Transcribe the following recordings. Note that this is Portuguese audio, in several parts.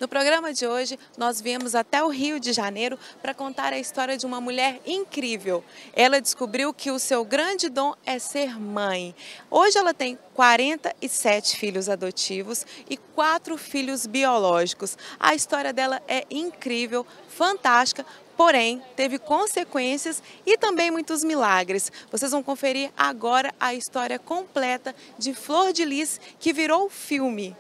No programa de hoje, nós viemos até o Rio de Janeiro para contar a história de uma mulher incrível. Ela descobriu que o seu grande dom é ser mãe. Hoje ela tem 47 filhos adotivos e 4 filhos biológicos. A história dela é incrível, fantástica, porém teve consequências e também muitos milagres. Vocês vão conferir agora a história completa de Flor de Lis, que virou filme.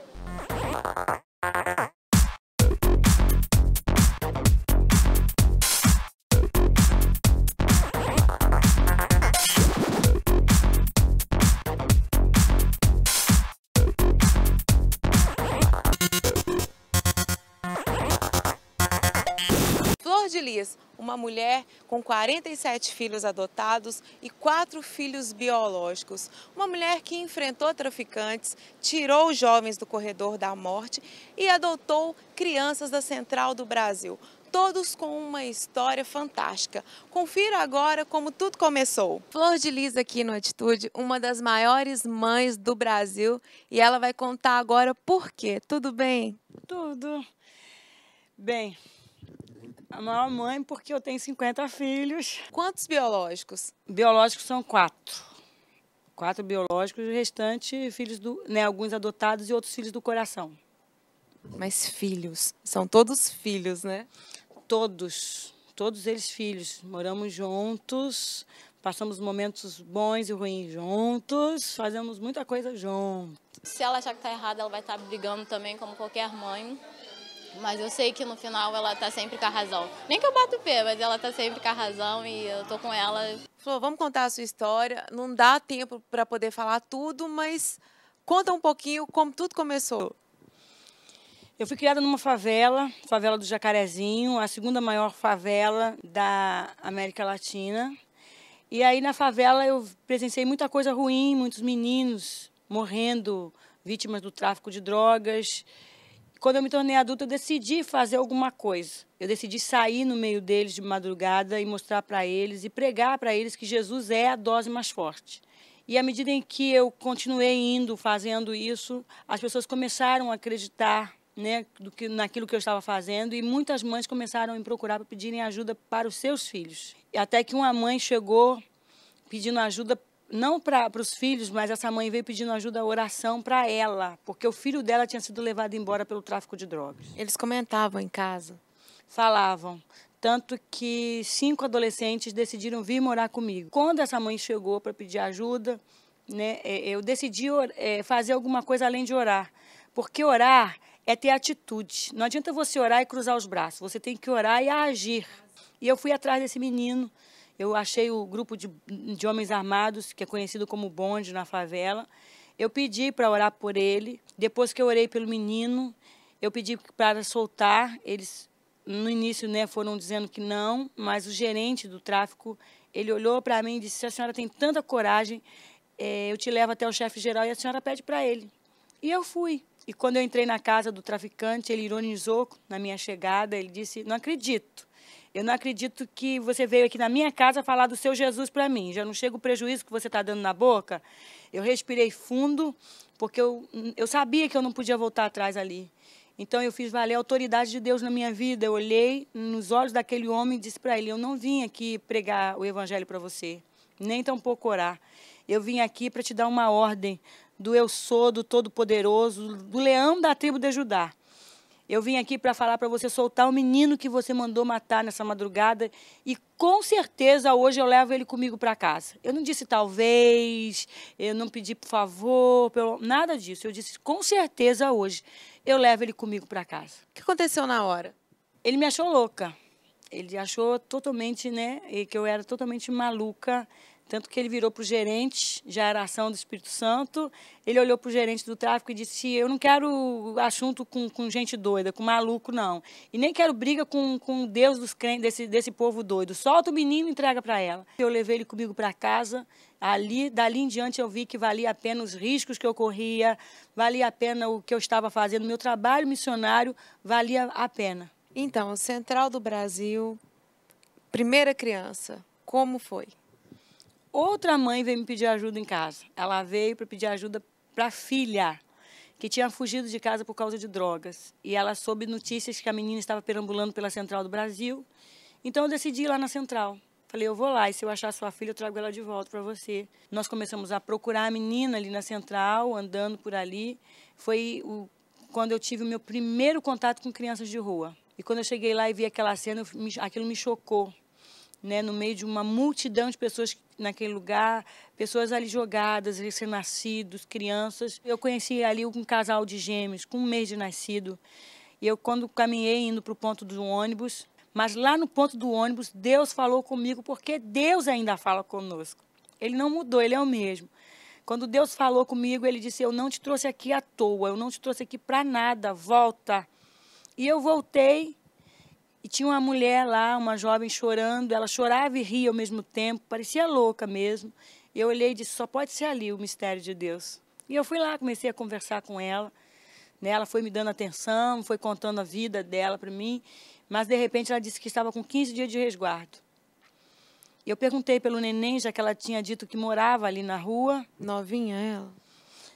Flor de Lis, uma mulher com 47 filhos adotados e 4 filhos biológicos. Uma mulher que enfrentou traficantes, tirou jovens do corredor da morte e adotou crianças da Central do Brasil. Todos com uma história fantástica. Confira agora como tudo começou. Flor de Lis aqui no Atitude, uma das maiores mães do Brasil, e ela vai contar agora por quê. Tudo bem? Tudo. Bem, a maior mãe porque eu tenho 50 filhos. Quantos biológicos? Biológicos são 4. 4 biológicos e o restante filhos alguns adotados e outros filhos do coração. Mas filhos, são todos filhos, né? Todos eles filhos. Moramos juntos, passamos momentos bons e ruins juntos, fazemos muita coisa juntos. Se ela achar que está errada, ela vai estar brigando também, como qualquer mãe. Mas eu sei que no final ela está sempre com a razão. Nem que eu bato o pé, mas ela está sempre com a razão e eu tô com ela. Flor, vamos contar a sua história. Não dá tempo para poder falar tudo, mas conta um pouquinho como tudo começou. Eu fui criada numa favela do Jacarezinho, a segunda maior favela da América Latina. E aí na favela eu presenciei muita coisa ruim, muitos meninos morrendo, vítimas do tráfico de drogas. Quando eu me tornei adulta, eu decidi fazer alguma coisa. Eu decidi sair no meio deles de madrugada e mostrar para eles e pregar para eles que Jesus é a dose mais forte. E à medida em que eu continuei indo, fazendo isso, as pessoas começaram a acreditar, né, naquilo que eu estava fazendo, e muitas mães começaram a me procurar para pedirem ajuda para os seus filhos. Até que uma mãe chegou pedindo ajuda, não para os filhos, mas essa mãe veio pedindo ajuda, oração para ela, porque o filho dela tinha sido levado embora pelo tráfico de drogas. Eles comentavam em casa. Falavam. Tanto que 5 adolescentes decidiram vir morar comigo. Quando essa mãe chegou para pedir ajuda, né, eu decidi fazer alguma coisa além de orar. Porque orar é ter atitude. Não adianta você orar e cruzar os braços. Você tem que orar e agir. E eu fui atrás desse menino. Eu achei o grupo de homens armados, que é conhecido como bonde na favela. Eu pedi para orar por ele. Depois que eu orei pelo menino, eu pedi para soltar. Eles, no início, né, foram dizendo que não, mas o gerente do tráfico, ele olhou para mim e disse: se a senhora tem tanta coragem, eu te levo até o chefe geral e a senhora pede para ele. E eu fui. E quando eu entrei na casa do traficante, ele ironizou na minha chegada. Ele disse: não acredito. Eu não acredito que você veio aqui na minha casa falar do seu Jesus para mim. Já não chega o prejuízo que você está dando na boca? Eu respirei fundo, porque eu sabia que eu não podia voltar atrás ali. Então, eu fiz valer a autoridade de Deus na minha vida. Eu olhei nos olhos daquele homem e disse para ele: eu não vim aqui pregar o evangelho para você, nem tampouco orar. Eu vim aqui para te dar uma ordem do eu sou, do Todo-Poderoso, do leão da tribo de Judá. Eu vim aqui para falar para você soltar o menino que você mandou matar nessa madrugada e, com certeza, hoje eu levo ele comigo para casa. Eu não disse talvez, eu não pedi por favor, nada disso. Eu disse, com certeza, hoje eu levo ele comigo para casa. O que aconteceu na hora? Ele me achou louca. Ele achou totalmente, né, que eu era totalmente maluca. Tanto que ele virou para o gerente, já era ação do Espírito Santo, ele olhou para o gerente do tráfico e disse: eu não quero assunto com gente doida, com maluco, não. E nem quero briga com Deus dos crentes, desse povo doido. Solta o menino e entrega para ela. Eu levei ele comigo para casa. Dali em diante eu vi que valia a pena os riscos que eu corria, valia a pena o que eu estava fazendo, meu trabalho missionário valia a pena. Então, Central do Brasil, primeira criança, como foi? Outra mãe veio me pedir ajuda em casa. Ela veio para pedir ajuda para a filha. que tinha fugido de casa por causa de drogas. E ela soube notícias que a menina estava perambulando pela Central do Brasil. Então, eu decidi ir lá na Central. Falei, eu vou lá e se eu achar sua filha, eu trago ela de volta para você. Nós começamos a procurar a menina ali na Central, andando por ali. Foi quando eu tive o meu primeiro contato com crianças de rua. E quando eu cheguei lá e vi aquela cena, aquilo me chocou. Né? No meio de uma multidão de pessoas naquele lugar, pessoas ali jogadas, recém-nascidos, crianças. Eu conheci ali um casal de gêmeos com 1 mês de nascido. E eu, quando caminhei indo para o ponto do ônibus, mas lá no ponto do ônibus, Deus falou comigo, porque Deus ainda fala conosco. Ele não mudou, Ele é o mesmo. Quando Deus falou comigo, Ele disse, eu não te trouxe aqui à toa, eu não te trouxe aqui para nada, volta. E eu voltei, e tinha uma mulher lá, uma jovem chorando, ela chorava e ria ao mesmo tempo, parecia louca mesmo. E eu olhei e disse, só pode ser ali o mistério de Deus. E eu fui lá, comecei a conversar com ela, né? Ela foi me dando atenção, foi contando a vida dela para mim, mas, de repente, ela disse que estava com 15 dias de resguardo. Eu perguntei pelo neném, já que ela tinha dito que morava ali na rua. Novinha ela?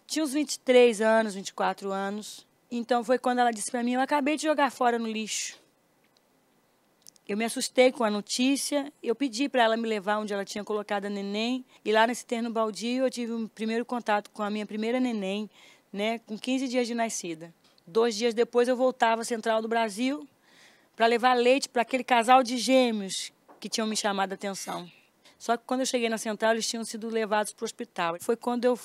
Tinha uns 23 anos, 24 anos. Então, foi quando ela disse para mim, eu acabei de jogar fora no lixo. Eu me assustei com a notícia, eu pedi para ela me levar onde ela tinha colocado a neném. E lá nesse terreno baldio, eu tive um primeiro contato com a minha primeira neném, né, com 15 dias de nascida. 2 dias depois, eu voltava à Central do Brasil para levar leite para aquele casal de gêmeos que tinham me chamado a atenção. Só que quando eu cheguei na Central, eles tinham sido levados para o hospital. Foi quando eu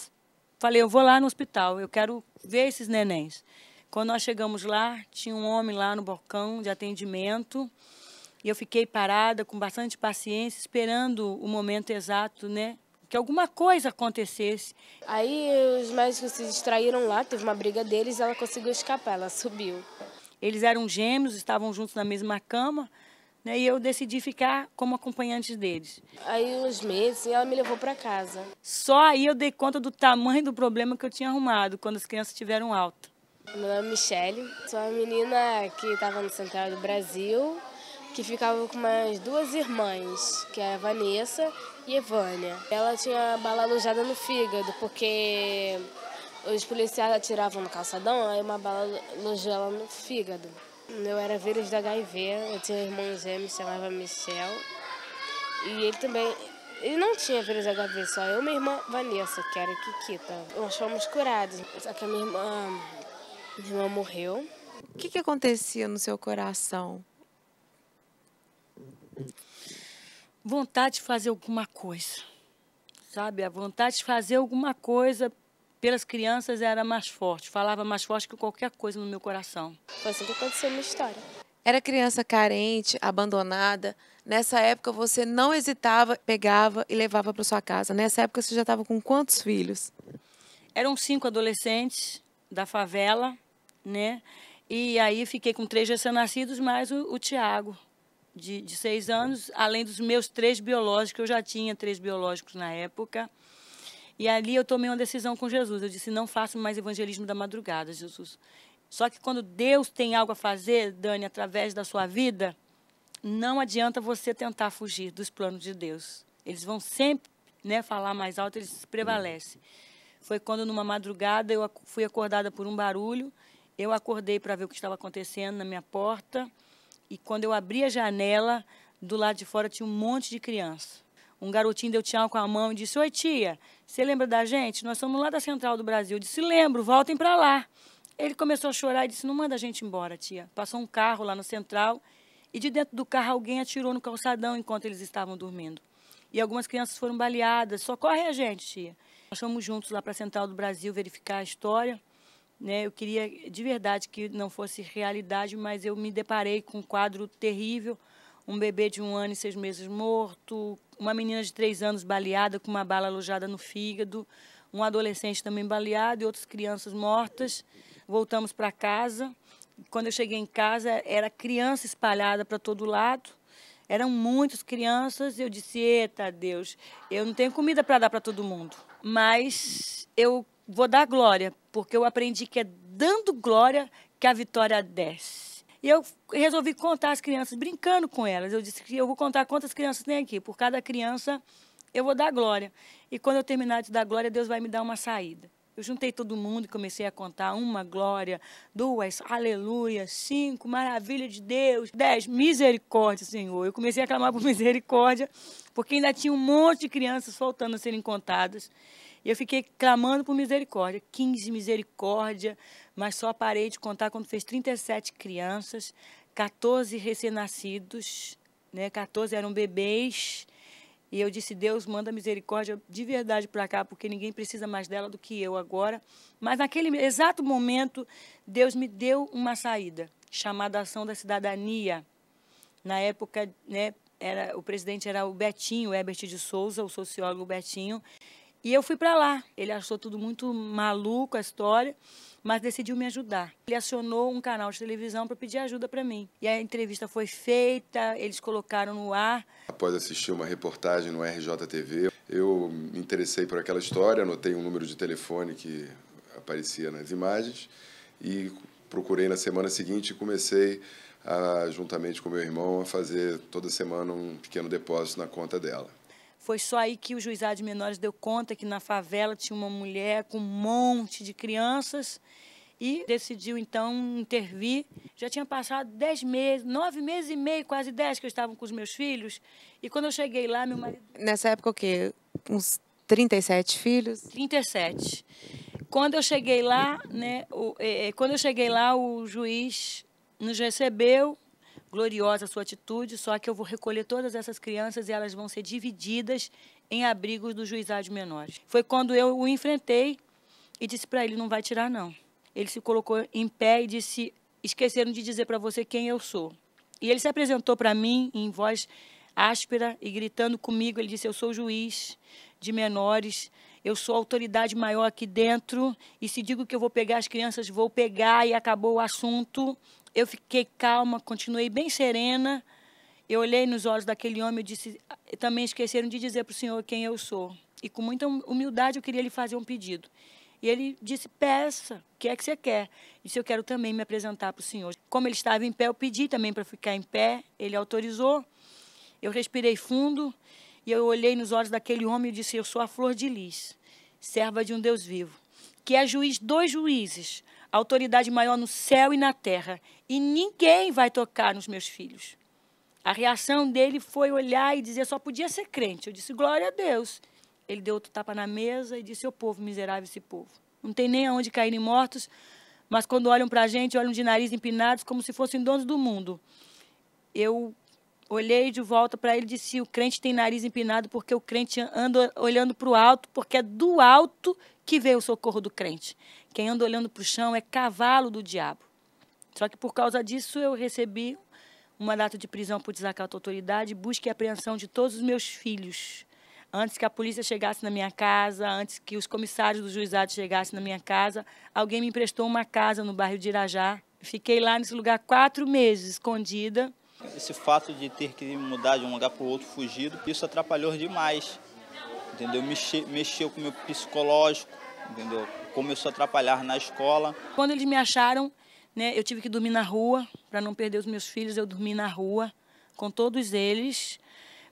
falei, eu vou lá no hospital, eu quero ver esses nenéns. Quando nós chegamos lá, tinha um homem lá no balcão de atendimento, e eu fiquei parada com bastante paciência, esperando o momento exato, né, que alguma coisa acontecesse. Aí os médicos se distraíram lá, teve uma briga deles, ela conseguiu escapar, ela subiu. Eles eram gêmeos, estavam juntos na mesma cama, né, e eu decidi ficar como acompanhante deles. Aí uns meses ela me levou para casa. Só aí eu dei conta do tamanho do problema que eu tinha arrumado quando as crianças tiveram alta. Meu nome é Michele, sou uma menina que estava no Central do Brasil, que ficava com umas 2 irmãs, que é a Vanessa e Evânia. Ela tinha bala alojada no fígado, porque os policiais atiravam no calçadão, aí uma bala alojou ela no fígado. Eu era vírus da HIV, eu tinha um irmão gêmeo, chamava Michel. E ele também, ele não tinha vírus da HIV, só eu e minha irmã Vanessa, que era Kikita. Nós fomos curados, só que a minha irmã morreu. O que acontecia no seu coração? Vontade de fazer alguma coisa, sabe? A vontade de fazer alguma coisa pelas crianças era mais forte, falava mais forte que qualquer coisa no meu coração. Foi assim que aconteceu a minha história. Era criança carente, abandonada. Nessa época você não hesitava, pegava e levava para sua casa. Nessa época você já estava com quantos filhos? Eram 5 adolescentes da favela, né? E aí fiquei com 3 recém-nascidos, mais o Tiago, de 6 anos, além dos meus 3 biológicos, eu já tinha 3 biológicos na época. E ali eu tomei uma decisão com Jesus. Eu disse, não faço mais evangelismo da madrugada, Jesus. Só que quando Deus tem algo a fazer, Dani, através da sua vida, não adianta você tentar fugir dos planos de Deus. Eles vão sempre, né, falar mais alto, eles prevalecem. Foi quando, numa madrugada, eu fui acordada por um barulho. Eu acordei para ver o que estava acontecendo na minha porta. E quando eu abri a janela, do lado de fora tinha um monte de criança. Um garotinho deu tchau com a mão e disse, oi, tia, você lembra da gente? Nós somos lá da Central do Brasil. Eu disse, lembro, voltem para lá. Ele começou a chorar e disse, não manda a gente embora, tia. Passou um carro lá no Central e de dentro do carro alguém atirou no calçadão enquanto eles estavam dormindo. E algumas crianças foram baleadas. Socorre a gente, tia. Nós fomos juntos lá para a Central do Brasil verificar a história. Né? Eu queria de verdade que não fosse realidade, mas eu me deparei com um quadro terrível. Um bebê de 1 ano e 6 meses morto, uma menina de 3 anos baleada com uma bala alojada no fígado, um adolescente também baleado e outras crianças mortas. Voltamos para casa. Quando eu cheguei em casa, era criança espalhada para todo lado. Eram muitas crianças. Eu disse, eita Deus, eu não tenho comida para dar para todo mundo. Mas eu vou dar glória, porque eu aprendi que é dando glória que a vitória desce. E eu resolvi contar as crianças, brincando com elas. Eu disse que eu vou contar quantas crianças tem aqui. Por cada criança, eu vou dar glória. E quando eu terminar de dar glória, Deus vai me dar uma saída. Eu juntei todo mundo e comecei a contar 1, glória, 2, aleluia, 5, maravilha de Deus, 10, misericórdia, Senhor. Eu comecei a clamar por misericórdia, porque ainda tinha um monte de crianças faltando a serem contadas. E eu fiquei clamando por misericórdia, 15 misericórdia, mas só parei de contar quando fez 37 crianças, 14 recém-nascidos, né? 14 eram bebês. E eu disse, Deus, manda misericórdia de verdade para cá, porque ninguém precisa mais dela do que eu agora. Mas naquele exato momento, Deus me deu uma saída, chamada Ação da Cidadania. Na época, né, o presidente era o Betinho, o Herbert de Souza, o sociólogo Betinho. E eu fui para lá. Ele achou tudo muito maluco, a história, mas decidiu me ajudar. Ele acionou um canal de televisão para pedir ajuda para mim. E a entrevista foi feita, eles colocaram no ar. Após assistir uma reportagem no RJTV, eu me interessei por aquela história, anotei um número de telefone que aparecia nas imagens e procurei na semana seguinte e comecei, juntamente com meu irmão, a fazer toda semana um pequeno depósito na conta dela. Foi só aí que o Juizado de Menores deu conta que na favela tinha uma mulher com um monte de crianças e decidiu, então, intervir. Já tinha passado 10 meses, 9 meses e meio, quase 10, que eu estava com os meus filhos. E quando eu cheguei lá, meu marido... Nessa época, o quê? Uns 37 filhos? 37. Quando eu cheguei lá, né, o juiz nos recebeu. Gloriosa a sua atitude, só que eu vou recolher todas essas crianças e elas vão ser divididas em abrigos do Juizado de Menores. Foi quando eu o enfrentei e disse para ele, não vai tirar não. Ele se colocou em pé e disse, esqueceram de dizer para você quem eu sou. E ele se apresentou para mim em voz áspera e gritando comigo, ele disse, eu sou juiz de menores, eu sou a autoridade maior aqui dentro e se digo que eu vou pegar as crianças, vou pegar e acabou o assunto. Eu fiquei calma, continuei bem serena. Eu olhei nos olhos daquele homem e disse, também esqueceram de dizer para o senhor quem eu sou. E com muita humildade eu queria lhe fazer um pedido. E ele disse, peça, o que é que você quer? Eu disse, eu quero também me apresentar para o senhor. Como ele estava em pé, eu pedi também para ficar em pé. Ele autorizou. Eu respirei fundo e eu olhei nos olhos daquele homem e disse, eu sou a Flor de Lis, serva de um Deus vivo, que é juiz dos juízes, a autoridade maior no céu e na terra, e ninguém vai tocar nos meus filhos. A reação dele foi olhar e dizer, só podia ser crente. Eu disse, glória a Deus. Ele deu outro tapa na mesa e disse, ô povo miserável, esse povo. Não tem nem aonde caírem mortos, mas quando olham para a gente, olham de nariz empinados como se fossem donos do mundo. Eu olhei de volta para ele e disse, o crente tem nariz empinado porque o crente anda olhando para o alto, porque é do alto que veio o socorro do crente. Quem anda olhando para o chão é cavalo do diabo. Só que por causa disso eu recebi um mandato de prisão por desacato à autoridade, busca e apreensão de todos os meus filhos. Antes que a polícia chegasse na minha casa, antes que os comissários do juizado chegassem na minha casa, alguém me emprestou uma casa no bairro de Irajá. Fiquei lá nesse lugar 4 meses, escondida. Esse fato de ter que mudar de um lugar para o outro, fugido, isso atrapalhou demais, entendeu? Mexeu com o meu psicológico, entendeu? Começou a atrapalhar na escola. Quando eles me acharam, né, eu tive que dormir na rua, para não perder os meus filhos, eu dormi na rua com todos eles.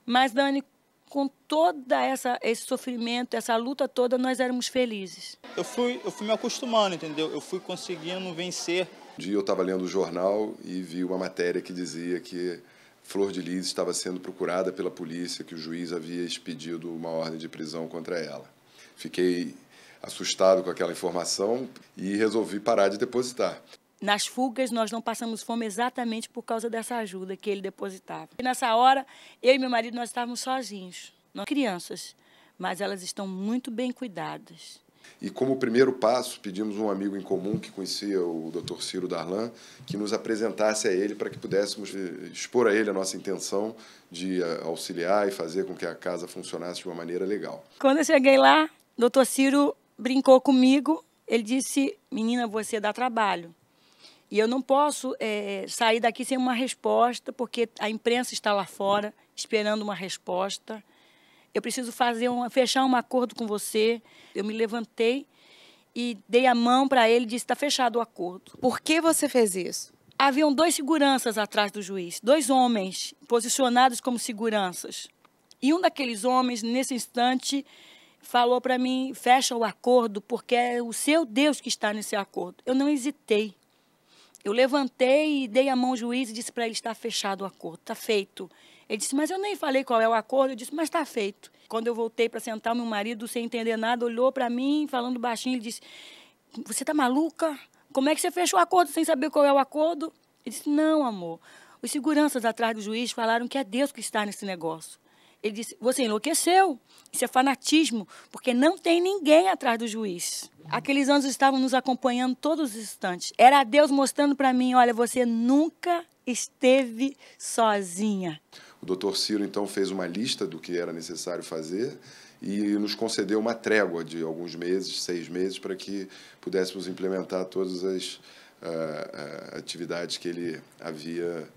Mas, Dani, com toda esse sofrimento, essa luta toda, nós éramos felizes. Eu fui me acostumando, entendeu? Eu fui conseguindo vencer. Um dia eu estava lendo o jornal e vi uma matéria que dizia que Flor de Lis estava sendo procurada pela polícia, que o juiz havia expedido uma ordem de prisão contra ela. Fiquei assustado com aquela informação e resolvi parar de depositar. Nas fugas, nós não passamos fome exatamente por causa dessa ajuda que ele depositava. E nessa hora, eu e meu marido, nós estávamos sozinhos, nós crianças, mas elas estão muito bem cuidadas. E como primeiro passo, pedimos um amigo em comum que conhecia o Dr. Ciro Darlan, que nos apresentasse a ele para que pudéssemos expor a ele a nossa intenção de auxiliar e fazer com que a casa funcionasse de uma maneira legal. Quando eu cheguei lá, o Dr. Ciro brincou comigo, ele disse, menina, você dá trabalho. E eu não posso sair daqui sem uma resposta, porque a imprensa está lá fora esperando uma resposta. Eu preciso fechar um acordo com você. Eu me levantei e dei a mão para ele e disse, está fechado o acordo. Por que você fez isso? Haviam 2 seguranças atrás do juiz, 2 homens posicionados como seguranças. E um daqueles homens, nesse instante, falou para mim, fecha o acordo, porque é o seu Deus que está nesse acordo. Eu não hesitei. Eu levantei e dei a mão ao juiz e disse para ele, está fechado o acordo, está feito. Ele disse, mas eu nem falei qual é o acordo. Eu disse, mas está feito. Quando eu voltei para sentar, meu marido, sem entender nada, olhou para mim, falando baixinho, ele disse, você está maluca? Como é que você fechou o acordo sem saber qual é o acordo? Ele disse, não, amor. Os seguranças atrás do juiz falaram que é Deus que está nesse negócio. Ele disse, você enlouqueceu, isso é fanatismo, porque não tem ninguém atrás do juiz. Aqueles anjos estavam nos acompanhando todos os instantes. Era Deus mostrando para mim, olha, você nunca esteve sozinha. O doutor Ciro, então, fez uma lista do que era necessário fazer e nos concedeu uma trégua de alguns meses, 6 meses, para que pudéssemos implementar todas as atividades que ele havia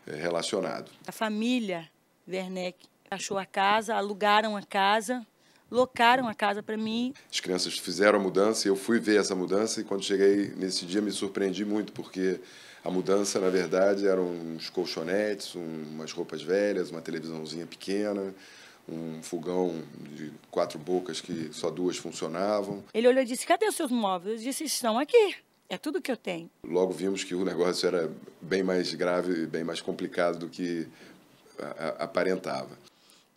relacionado. A família Werneck achou a casa, alugaram a casa, locaram a casa para mim. As crianças fizeram a mudança e eu fui ver essa mudança e quando cheguei nesse dia me surpreendi muito, porque a mudança, na verdade, eram uns colchonetes, umas roupas velhas, uma televisãozinha pequena, um fogão de 4 bocas que só 2 funcionavam. Ele olhou e disse, cadê os seus móveis? Eu disse, estão aqui. É tudo que eu tenho. Logo vimos que o negócio era bem mais grave, bem mais complicado do que aparentava.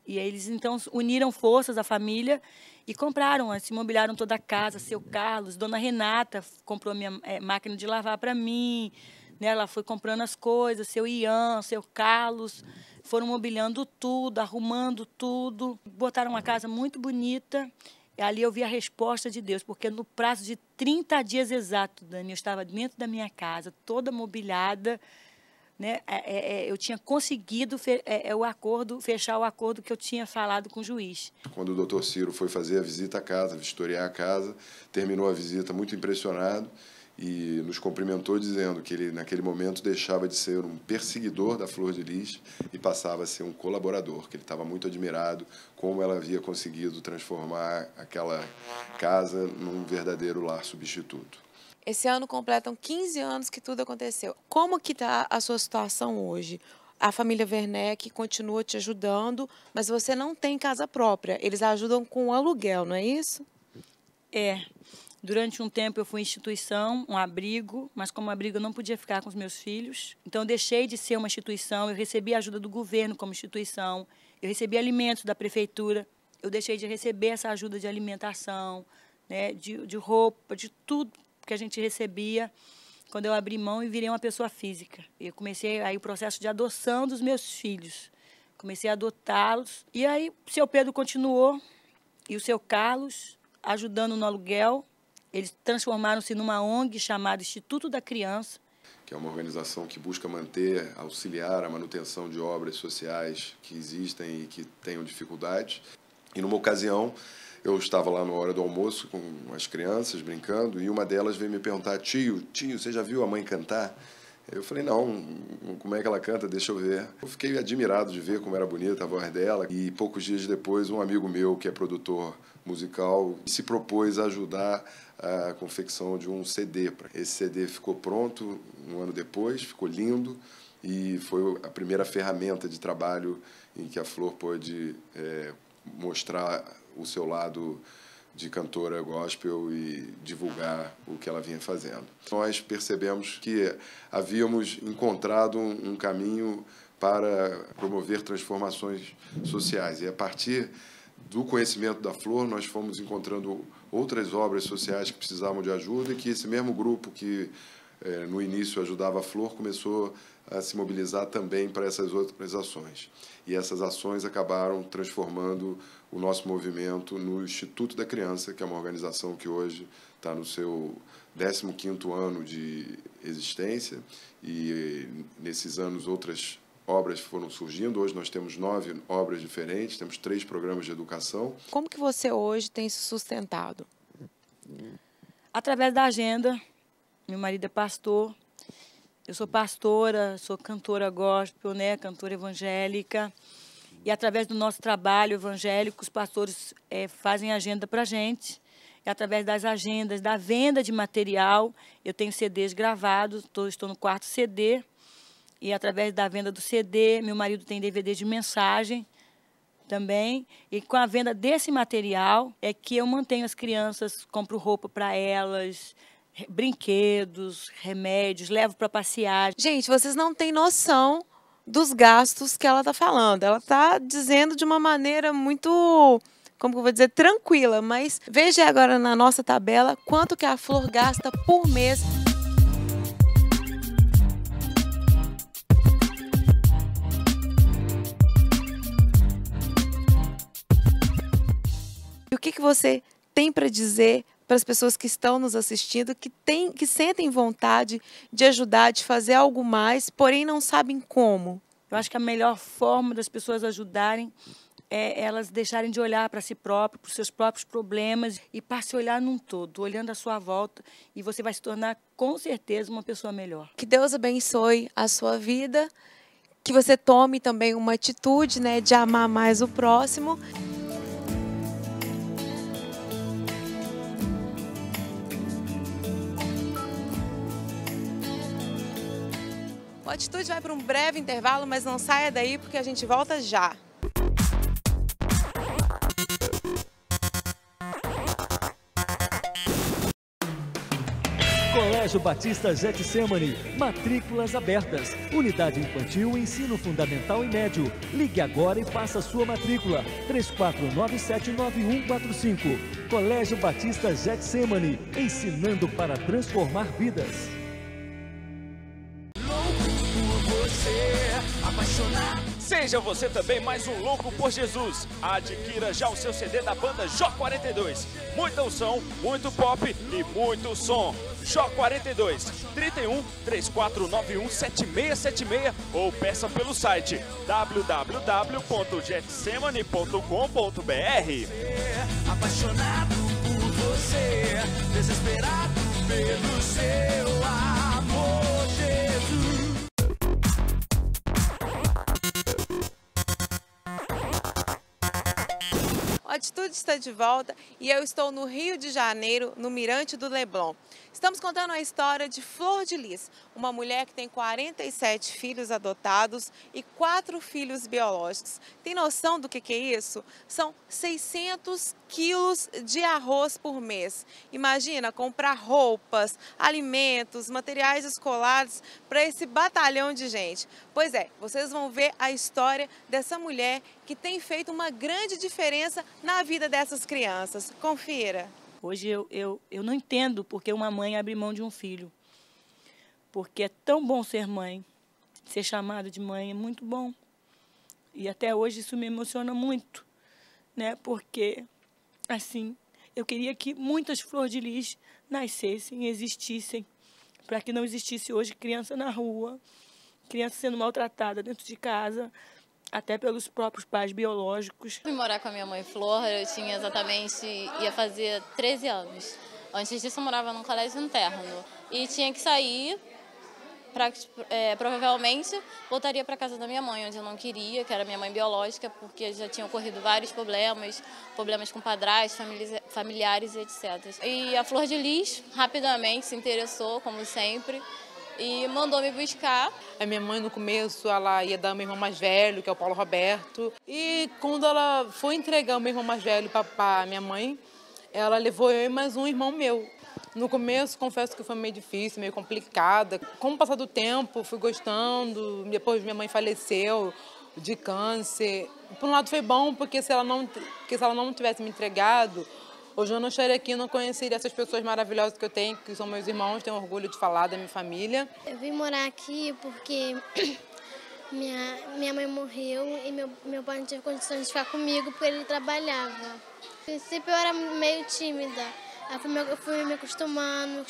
E eles, então, uniram forças, a família, e compraram, se mobiliaram toda a casa, seu Carlos, dona Renata comprou minha máquina de lavar para mim, né? Ela foi comprando as coisas, seu Ian, seu Carlos, foram mobiliando tudo, arrumando tudo, botaram uma casa muito bonita. E ali eu vi a resposta de Deus, porque no prazo de 30 dias exatos, Dani, eu estava dentro da minha casa, toda mobiliada, né? Eu tinha conseguido fechar o acordo que eu tinha falado com o juiz. Quando o doutor Ciro foi fazer a visita à casa, vistoriar a casa, terminou a visita muito impressionado e nos cumprimentou dizendo que ele, naquele momento, deixava de ser um perseguidor da Flor de Lis e passava a ser um colaborador, que ele estava muito admirado como ela havia conseguido transformar aquela casa num verdadeiro lar substituto. Esse ano completam 15 anos que tudo aconteceu. Como que está a sua situação hoje? A família Werneck continua te ajudando, mas você não tem casa própria. Eles ajudam com o aluguel, não é isso? É. Durante um tempo eu fui instituição, um abrigo, mas como abrigo eu não podia ficar com os meus filhos. Então eu deixei de ser uma instituição, eu recebi a ajuda do governo como instituição, eu recebi alimentos da prefeitura, eu deixei de receber essa ajuda de alimentação, né, de roupa, de tudo que a gente recebia quando eu abri mão e virei uma pessoa física. Eu comecei aí o processo de adoção dos meus filhos. Comecei a adotá-los. E aí o seu Pedro continuou e o seu Carlos ajudando no aluguel. Eles transformaram-se numa ONG chamada Instituto da Criança. Que é uma organização que busca manter, auxiliar a manutenção de obras sociais que existem e que tenham dificuldades. E numa ocasião, eu estava lá na hora do almoço com as crianças brincando e uma delas veio me perguntar, tio, você já viu a mãe cantar? Eu falei, não, como é que ela canta? Deixa eu ver. Eu fiquei admirado de ver como era bonita a voz dela e poucos dias depois um amigo meu, que é produtor musical, se propôs a ajudar a confecção de um CD. Esse CD ficou pronto um ano depois, ficou lindo e foi a primeira ferramenta de trabalho em que a Flor pôde mostrar o seu lado de cantora gospel e divulgar o que ela vinha fazendo. Nós percebemos que havíamos encontrado um caminho para promover transformações sociais. E a partir do conhecimento da Flor, nós fomos encontrando outras obras sociais que precisavam de ajuda e que esse mesmo grupo que no início ajudava a Flor começou a se mobilizar também para essas outras ações. E essas ações acabaram transformando o nosso movimento no Instituto da Criança, que é uma organização que hoje está no seu 15º ano de existência e nesses anos outras obras foram surgindo. Hoje nós temos 9 obras diferentes, temos 3 programas de educação. Como que você hoje tem se sustentado? Através da agenda. Meu marido é pastor. Eu sou pastora, sou cantora gospel, né, cantora evangélica. E através do nosso trabalho evangélico, os pastores fazem agenda para a gente. E através das agendas, da venda de material, eu tenho CDs gravados, estou no 4º CD. E através da venda do CD, meu marido tem DVD de mensagem, também. E com a venda desse material é que eu mantenho as crianças, compro roupa para elas, brinquedos, remédios, levo para passear. Gente, vocês não têm noção dos gastos que ela está falando. Ela está dizendo de uma maneira muito, como que eu vou dizer, tranquila. Mas veja agora na nossa tabela quanto que a Flor gasta por mês. E o que você tem para dizer para as pessoas que estão nos assistindo, que sentem vontade de ajudar, de fazer algo mais, porém não sabem como? Eu acho que a melhor forma das pessoas ajudarem é elas deixarem de olhar para si próprias, para os seus próprios problemas e para se olhar num todo, olhando à sua volta, e você vai se tornar, com certeza, uma pessoa melhor. Que Deus abençoe a sua vida, que você tome também uma atitude, né, de amar mais o próximo. O Atitude vai para um breve intervalo, mas não saia daí porque a gente volta já. Colégio Batista Getsemane, matrículas abertas, unidade infantil, ensino fundamental e médio. Ligue agora e faça sua matrícula, 34979145. Colégio Batista Getsemane, ensinando para transformar vidas. Seja você também mais um louco por Jesus. Adquira já o seu CD da banda Jó 42. Muita unção, muito pop e muito som. Jó 42, 31 3491 7676 ou peça pelo site www.getsemane.com.br. Apaixonado por você, desesperado pelo seu amor, Jesus. O Atitude está de volta e eu estou no Rio de Janeiro, no Mirante do Leblon. Estamos contando a história de Flor de Lis, uma mulher que tem 47 filhos adotados e 4 filhos biológicos. Tem noção do que é isso? São 600 quilos de arroz por mês. Imagina comprar roupas, alimentos, materiais escolares para esse batalhão de gente. Pois é, vocês vão ver a história dessa mulher que tem feito uma grande diferença na vida dessas crianças. Confira. Hoje eu não entendo porque uma mãe abre mão de um filho. Porque é tão bom ser mãe. Ser chamada de mãe é muito bom. E até hoje isso me emociona muito, né? Porque, assim, eu queria que muitas Flor de Lis nascessem, existissem, para que não existisse hoje criança na rua, criança sendo maltratada dentro de casa, até pelos próprios pais biológicos. Fui morar com a minha mãe Flor, eu tinha ia fazer 13 anos. Antes disso eu morava num colégio interno e tinha que sair, provavelmente voltaria para casa da minha mãe, onde eu não queria, que era minha mãe biológica, porque já tinham ocorrido vários problemas com padrastos, familiares e etc. E a Flor de Lis rapidamente se interessou, como sempre, e mandou me buscar. A minha mãe, no começo, ela ia dar o meu irmão mais velho, que é o Paulo Roberto. E quando ela foi entregar o meu irmão mais velho para minha mãe, ela levou eu e mais um irmão meu. No começo, confesso que foi meio difícil, meio complicada. Com o passar do tempo, fui gostando. Depois minha mãe faleceu de câncer. Por um lado foi bom, porque se ela não tivesse me entregado, hoje eu não estaria aqui, não conheceria essas pessoas maravilhosas que eu tenho, que são meus irmãos, tenho orgulho de falar da minha família. Eu vim morar aqui porque minha mãe morreu e meu pai não teve condições de ficar comigo porque ele trabalhava. No princípio eu era meio tímida, aí eu fui me acostumando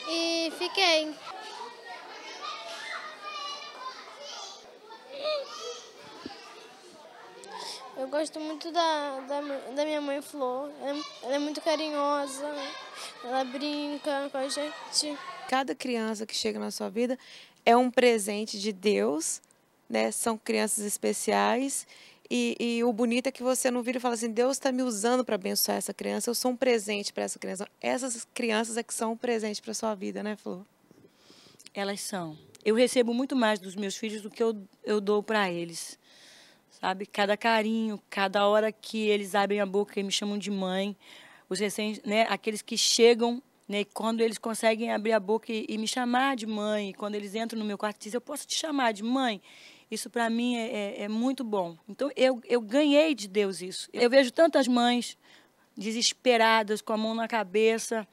e fiquei. Eu gosto muito da minha mãe Flor, ela é muito carinhosa, ela brinca com a gente. Cada criança que chega na sua vida é um presente de Deus, né? São crianças especiais e o bonito é que você não vira e fala assim, Deus está me usando para abençoar essa criança, eu sou um presente para essa criança. Essas crianças é que são um presente para a sua vida, né, Flor? Elas são. Eu recebo muito mais dos meus filhos do que eu dou para eles. sabe? Cada carinho, cada hora que eles abrem a boca e me chamam de mãe, os recém, né, aqueles que chegam, né, quando eles conseguem abrir a boca e me chamar de mãe, quando eles entram no meu quarto e dizem, eu posso te chamar de mãe? Isso para mim é muito bom. Então eu ganhei de Deus isso. Eu vejo tantas mães desesperadas, com a mão na cabeça,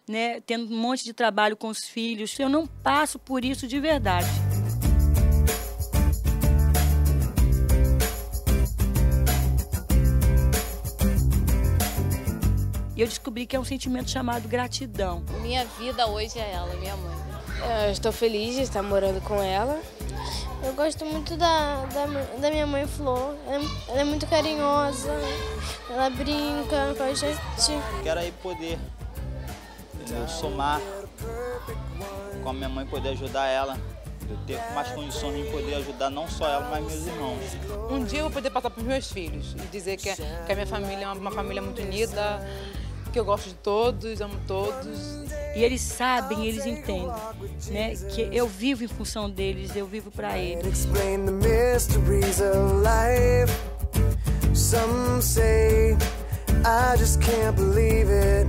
né, tendo um monte de trabalho com os filhos. Eu não passo por isso de verdade. E eu descobri que é um sentimento chamado gratidão. Minha vida hoje é ela, minha mãe. Eu estou feliz de estar morando com ela. Eu gosto muito da minha mãe Flor. Ela é muito carinhosa, ela brinca com a gente. Quero aí poder somar com a minha mãe, poder ajudar ela. Eu ter mais condições de poder ajudar não só ela, mas meus irmãos. Um dia eu vou poder passar para os meus filhos e dizer que a minha família é uma família muito unida, que eu gosto de todos, amo todos. E eles sabem, eles entendem, né, que eu vivo em função deles, eu vivo para eles. Explain the mysteries of life. Some say I just can't believe it.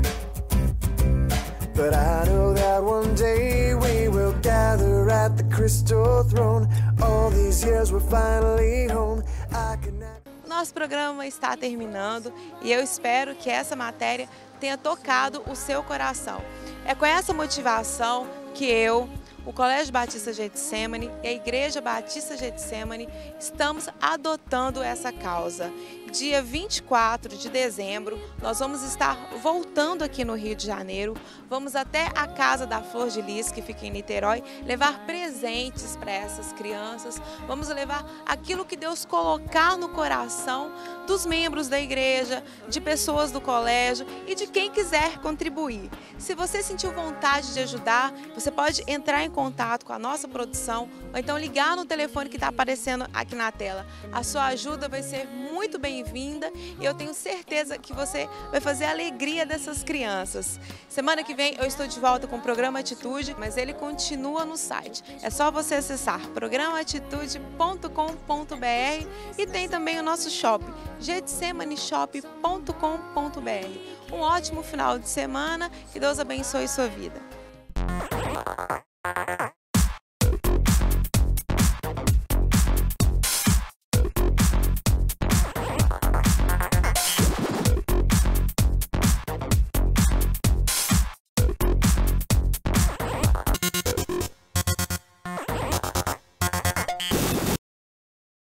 But I know that one day we will gather at the crystal throne. All these years we're finally home. Nosso programa está terminando e eu espero que essa matéria tenha tocado o seu coração. É com essa motivação que eu, o Colégio Batista Getsemane e a Igreja Batista Getsemane estamos adotando essa causa. Dia 24 de dezembro, nós vamos estar voltando aqui no Rio de Janeiro, vamos até a Casa da Flor de Lis, que fica em Niterói, levar presentes para essas crianças, vamos levar aquilo que Deus colocar no coração dos membros da igreja, de pessoas do colégio e de quem quiser contribuir. Se você sentiu vontade de ajudar, você pode entrar em contato com a nossa produção ou então ligar no telefone que está aparecendo aqui na tela. A sua ajuda vai ser muito bem-vinda e eu tenho certeza que você vai fazer a alegria dessas crianças. Semana que vem eu estou de volta com o Programa Atitude, mas ele continua no site. É só você acessar programaatitude.com.br e tem também o nosso shopping, getsemaneshop.com.br. Um ótimo final de semana, que Deus abençoe sua vida.